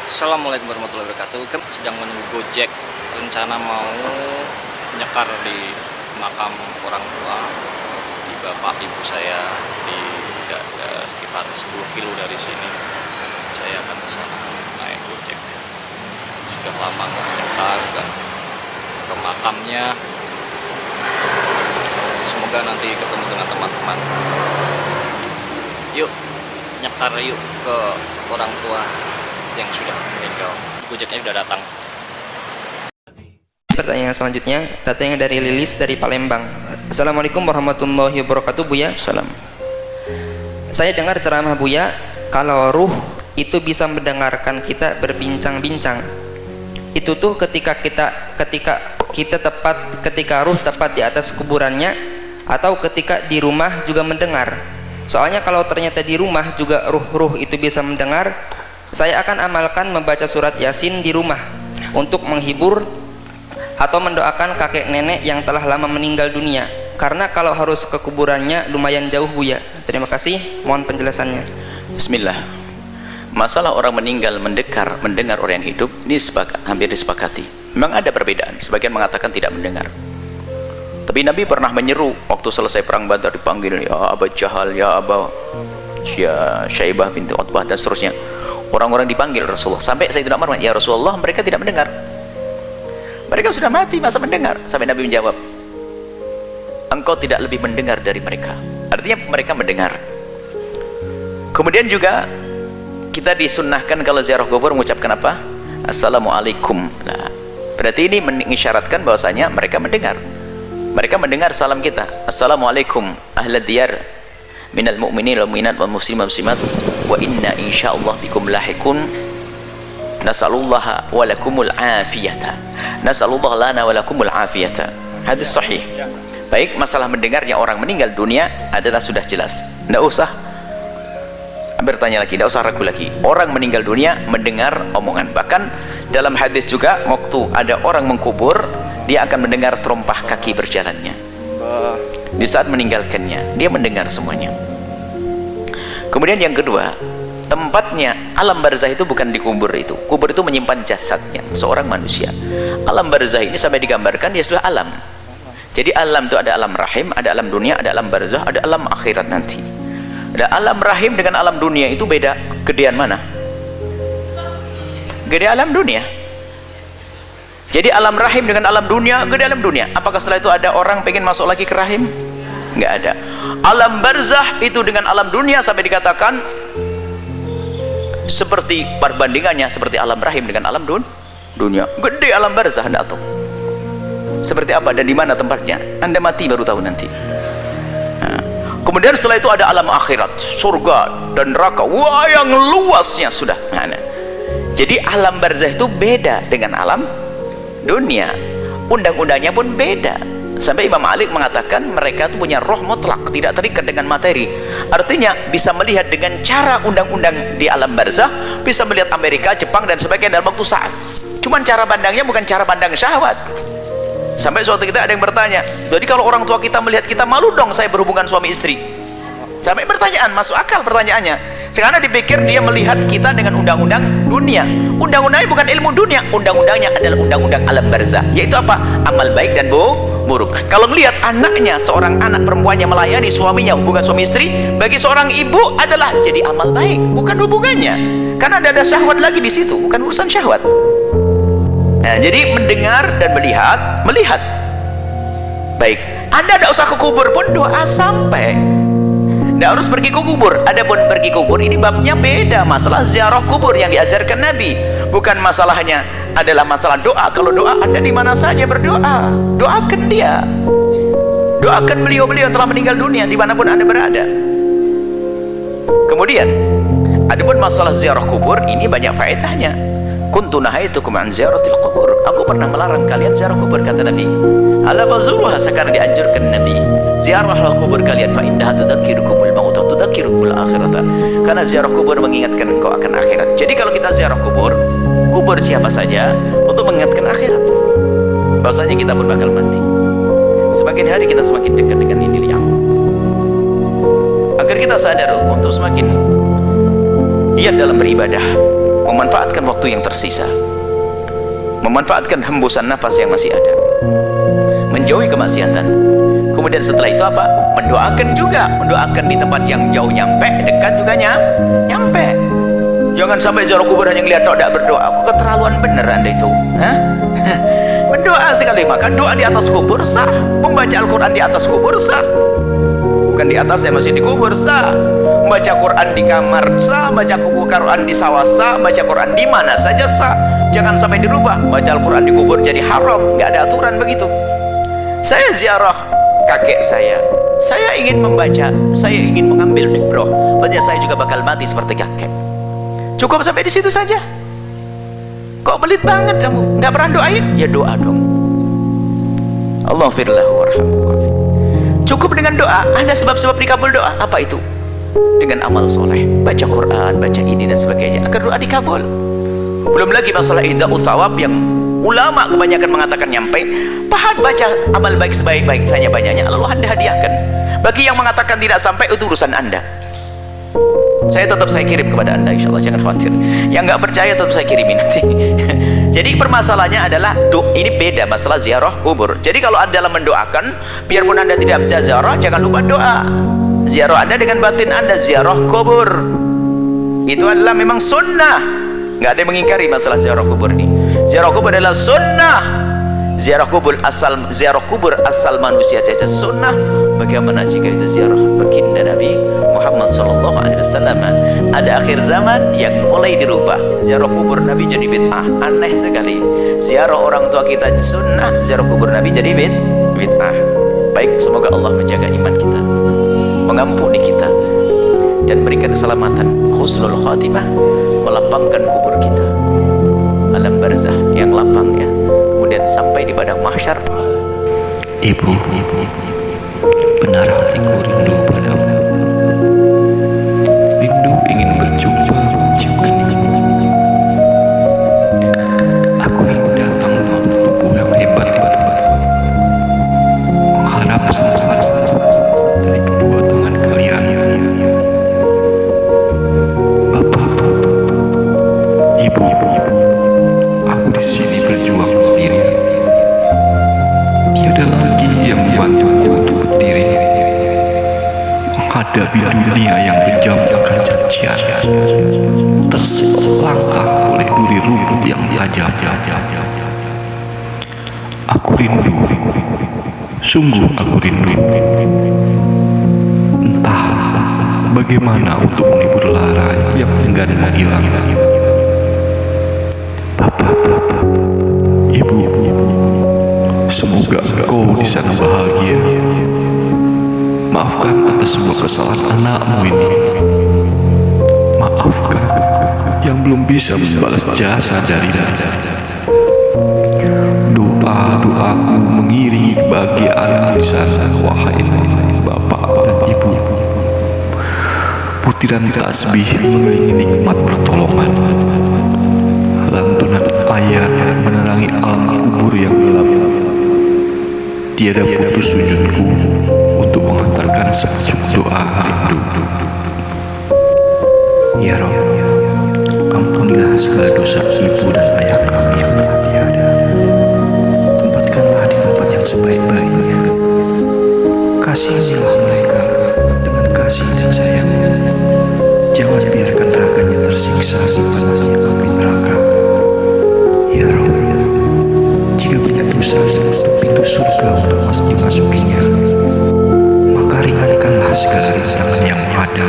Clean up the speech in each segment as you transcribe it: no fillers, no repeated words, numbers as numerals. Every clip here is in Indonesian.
Assalamualaikum warahmatullahi wabarakatuh. Kami sedang menunggu Gojek, rencana mau nyekar di makam orang tua di bapak ibu saya di sekitar 10 kilo dari sini. Saya akan ke sana naik Gojek. Sudah lama nggak nyekar ke makamnya. Semoga nanti ketemu dengan teman-teman. Yuk nyekar yuk ke orang tua yang sudah meninggal. Gojeknya sudah datang. Pertanyaan selanjutnya datangnya dari Lilis dari Palembang. Assalamualaikum warahmatullahi wabarakatuh, Buya. Salam. Saya dengar ceramah Buya kalau ruh itu bisa mendengarkan kita berbincang-bincang. Itu tuh ketika ruh tepat di atas kuburannya atau ketika di rumah juga mendengar. Soalnya kalau ternyata di rumah juga ruh-ruh itu bisa mendengar, saya akan amalkan membaca surat Yasin di rumah untuk menghibur atau mendoakan kakek nenek yang telah lama meninggal dunia, karena kalau harus ke kuburannya lumayan jauh, Buya. Terima kasih, mohon penjelasannya. Bismillah. Masalah orang meninggal mendengar orang yang hidup ini hampir disepakati. Memang ada perbedaan, sebagian mengatakan tidak mendengar. Tapi Nabi pernah menyeru waktu selesai perang Badar, dipanggil ya Aba Jahal, ya Aba Syaibah binti Utbah dan seterusnya. Orang-orang dipanggil Rasulullah, sampai Sayyidina Umar, ya Rasulullah, mereka tidak mendengar, mereka sudah mati, masa mendengar? Sampai Nabi menjawab, engkau tidak lebih mendengar dari mereka. Artinya mereka mendengar. Kemudian juga kita disunnahkan kalau ziarah kubur mengucapkan apa? Assalamualaikum. Nah, berarti ini mengisyaratkan bahwasanya mereka mendengar. Mereka mendengar salam kita. Assalamualaikum ahlad diyar minal mu'minin wal mu'minat wal muslimin wal muslimat wa inna insyaallah bikum lahiqun nasallallahu wa lakumul afiyata. Nasallallahu lana wa lakumul afiyata. Hadis sahih. Baik, masalah mendengarnya orang meninggal dunia adalah sudah jelas. Tidak usah bertanya lagi, tidak usah ragu lagi. Orang meninggal dunia mendengar omongan. Bahkan dalam hadis juga waktu ada orang mengkubur, dia akan mendengar terompah kaki berjalannya. Di saat meninggalkannya, dia mendengar semuanya. Kemudian yang kedua, tempatnya alam barzah itu bukan di kubur itu. Kubur itu menyimpan jasadnya seorang manusia. Alam barzah ini sampai digambarkan dia sudah alam. Jadi alam itu ada alam rahim, ada alam dunia, ada alam barzah, ada alam akhirat nanti. Ada alam rahim dengan alam dunia itu beda. Gedean mana? Gede alam dunia. Jadi alam rahim dengan alam dunia, gede alam dunia. Apakah setelah itu ada orang pengen masuk lagi ke rahim? Nggak ada. Alam barzah itu dengan alam dunia sampai dikatakan seperti perbandingannya seperti alam rahim dengan alam dunia. Gede alam barzah, Anda tahu seperti apa dan di mana tempatnya? Anda mati baru tahu nanti. Nah, kemudian setelah itu ada alam akhirat, surga dan neraka. Wah, yang luasnya sudah. Nah, jadi alam barzah itu beda dengan alam dunia. Undang-undangnya pun beda. Sampai Imam Malik mengatakan mereka itu punya roh mutlak, tidak terikat dengan materi. Artinya bisa melihat dengan cara undang-undang di alam barzah, bisa melihat Amerika, Jepang dan sebagainya dalam waktu saat. Cuman cara pandangnya bukan cara pandang syahwat. Sampai suatu kita ada yang bertanya, jadi kalau orang tua kita melihat kita, malu dong saya berhubungan suami istri? Sampai pertanyaan, masuk akal pertanyaannya. Sekarang dipikir dia melihat kita dengan undang-undang dunia. Undang-undangnya bukan ilmu dunia, undang-undangnya adalah undang-undang alam barzah, yaitu apa? Amal baik dan buruk. Kalau melihat anaknya, seorang anak perempuannya melayani suaminya, hubungan suami istri, bagi seorang ibu adalah jadi amal baik, bukan hubungannya. Karena ada syahwat lagi di situ, bukan urusan syahwat. Nah, jadi mendengar dan melihat. Baik, Anda tidak usah ke kubur pun doa sampai. Tidak harus pergi ke kubur. Adapun pergi ke kubur ini babnya beda. Masalah ziarah kubur yang diajarkan Nabi, bukan masalahnya adalah masalah doa. Kalau doa, Anda di mana saja berdoa, doakan dia, doakan beliau-beliau yang telah meninggal dunia dimanapun Anda berada. Kemudian adapun masalah ziarah kubur ini banyak faedahnya. Kuntu nahaitukum an ziaratil qubur. Aku pernah melarang kalian ziarah kubur, kata Nabi. Ala fazuruha, sekarang dianjurkan Nabi. Ziarahlah kubur kalian, fa innaha tudzakirukumul maut wa tudzakirukumul akhirata. Karena ziarah kubur mengingatkan engkau akan akhirat. Jadi kalau kita ziarah kubur siapa saja untuk mengingatkan akhirat. Bahwasanya kita pun bakal mati. Semakin hari kita semakin dekat dengan ini liang. Agar kita sadar untuk semakin giat dalam beribadah, memanfaatkan waktu yang tersisa, memanfaatkan hembusan nafas yang masih ada, menjauhi kemaksiatan. Kemudian setelah itu apa? Mendoakan juga, mendoakan di tempat yang jauh nyampe, dekat juga nyampe. Jangan sampai ziarah kubur hanya ngeliat doa, tidak berdoa. Aku keterlaluan bener Anda itu. Mendoa sekali, maka doa di atas kubur sah, membaca Al-Quran di atas kubur sah, bukan di atas ya, masih di kubur sah. Baca Quran di kamar sah, baca Quran di sawah sah, baca Quran di mana saja sah. Jangan sampai dirubah. Baca Al-Quran di kubur jadi haram, nggak ada aturan begitu. Saya ziarah kakek saya ingin membaca, saya ingin mengambil ibroh, padahal saya juga bakal mati seperti kakek. Cukup sampai di situ saja. Kok pelit banget kamu? Nggak pernah doain? Ya doa dong. Allah firlahu warhamhu. Cukup dengan doa. Ada sebab-sebab dikabul doa. Apa itu? Dengan amal soleh, baca Quran, baca ini dan sebagainya, agar doa dikabul. Belum lagi masalah ihda'u thawab yang ulama kebanyakan mengatakan nyampe. Pahat baca amal baik sebaik-baik banyak-banyaknya, lalu Anda hadiahkan. Bagi yang mengatakan tidak sampai, itu urusan Anda. Saya kirim kepada Anda, insya Allah, jangan khawatir. Yang nggak percaya tetap saya kirimi nanti. Jadi permasalahannya adalah ini beda masalah ziarah kubur. Jadi kalau Anda dalam mendoakan, biarpun Anda tidak bisa ziarah, jangan lupa doa. Ziarah Anda dengan batin Anda, ziarah kubur itu adalah memang sunnah. Nggak ada yang mengingkari masalah ziarah kubur ini. Ziarah kubur adalah sunnah. Ziarah kubur asal manusia saja sunnah. Bagaimana jika itu ziarah baginda Nabi Muhammad SAW? Ada akhir zaman yang mulai dirubah. Ziarah kubur Nabi jadi bid'ah, aneh sekali. Ziarah orang tua kita sunnah, ziarah kubur Nabi jadi bid'ah. Baik, semoga Allah menjaga iman kita, mengampuni kita, dan berikan keselamatan, husnul khatimah, melapangkan kubur kita, alam barzah yang lapang ya. Kemudian sampai di padang mahsyar. Ibu, benar hatiku rindu padamu. Rindu ingin berjumpa, menciumkan ibu. Aku ingin datang dengan tubuh yang hebat, mengharap semua dari kedua tangan kalian. Bapak, ibu, aku di sini berjuang sendiri. Tiada lagi yang membantuku untuk berdiri menghadapi dunia yang kejam dengan cacian, tersiksa langkah oleh duri rumput yang tajam. Aku rindu, sungguh aku rindu. Entah bagaimana untuk menghibur lara yang enggan menghilang. Bapak, ibu, semoga engkau di sana bahagia. Maafkan atas semua kesalahan anakmu ini. Maafkan yang belum bisa membalas jasa darinya. Doa-doaku mengiringi kebahagiaanmu di sana, wahai Bapak dan Ibu. Butiran tasbih mengiringi nikmat pertolongan. Lantunan ayat menerangi alam kubur yang gelap. Tiada putus sujudku untuk mengantarkan sepucuk doa rindu. Ya Rabb, ampunilah segala dosa ibu dan ayah kami yang telah tiada. Tempatkanlah di tempat yang sebaik-baiknya. Kasihilah mereka dengan kasih dan sayang. Jangan biarkan raganya tersiksa di panasnya api neraka. Ya Rabb, jika punya dosa menutup pintu surga untuk dimasukinya, maka ringankanlah segala rintangan yang ada.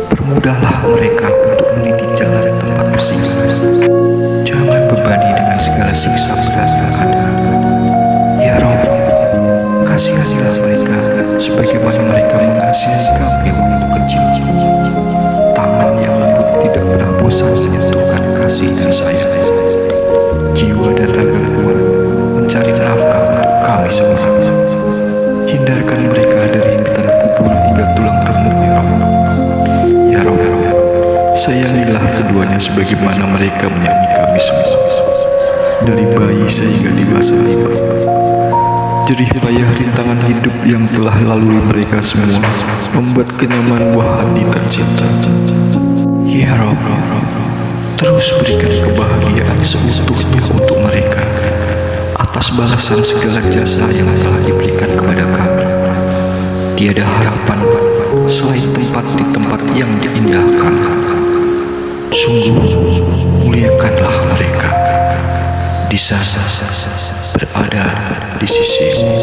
Permudahlah mereka untuk meniti jalan tempat bersinggungan. Jangan bebani dengan segala siksa berat yang ada. Ya Rabb, kasihanilah mereka sebagaimana mereka mengasihi kami waktu kecil. Tangan yang lembut tidak pernah bosan menyentuhkan kasih dan sayang. Jiwa dan raga kuat mencari nafkah untuk kami semua. Hindarkan mereka dari himpitan kubur hingga tulang remuk, ya Rabb. Ya Rabb, sayangilah keduanya sebagaimana mereka menyayangi kami semua. Dari bayi sehingga dewasa, jerih payah rintangan hidup yang telah lalui mereka semua membuat kenyaman buah hati tercipta. Ya Rabb, terus berikan kebahagiaan seutuhnya untuk mereka atas balasan segala jasa yang telah diberikan kepada kami. Tiada harapan selain tempat di tempat yang diindahkan. Sungguh muliakanlah mereka di sana berada di sisimu.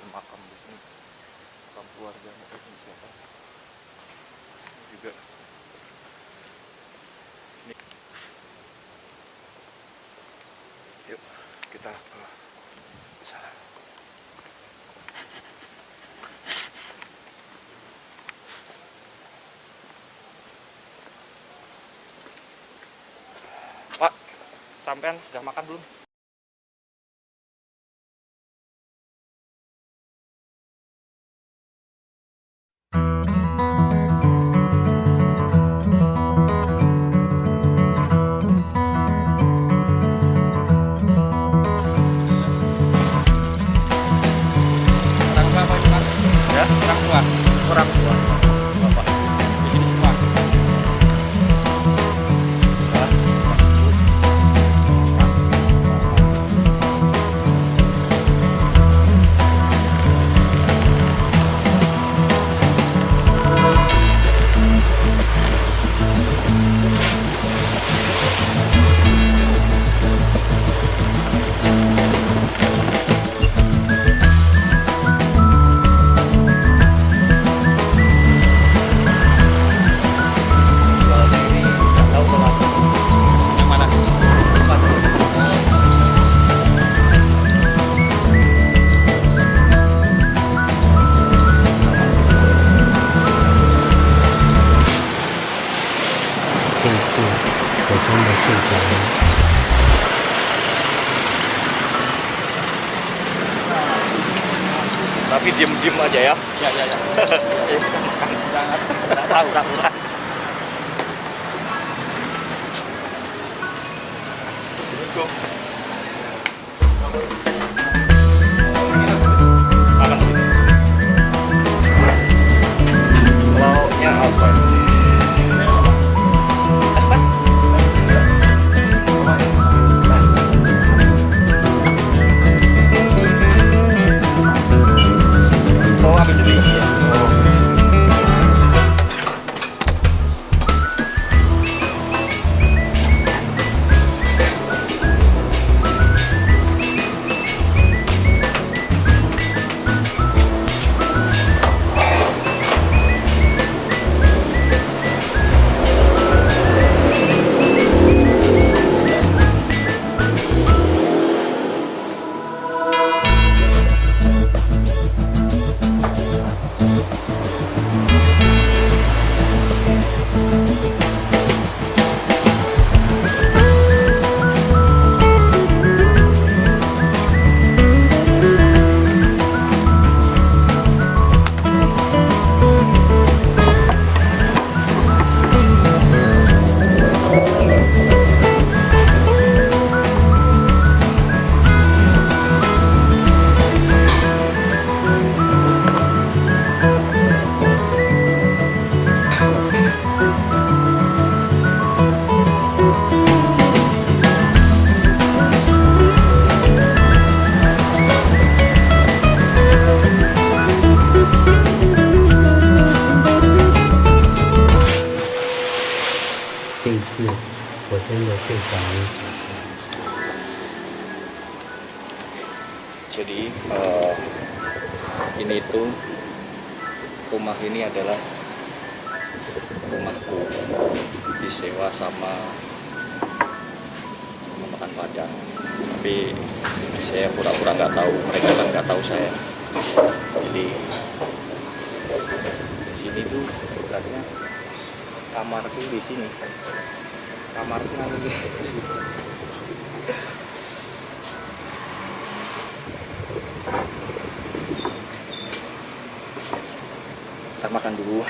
Makam di sini, makam keluarganya ini siapa juga. Ini. Yuk kita ke sana. Pak, sampean udah makan belum? Orang tua bapak di sini semua. Tapi diem-diem aja ya. Ya. Jangan tahu. Makan sini. Lauknya apa? Pasta? Oh, ambil sini ya. ini tuh rumah ini adalah rumahku, disewa sama makan Padang, tapi saya pura-pura nggak tahu, mereka kan nggak tahu saya. Jadi di sini tuh rasanya kamarku di sini, kamarku nanti. Kita makan dulu.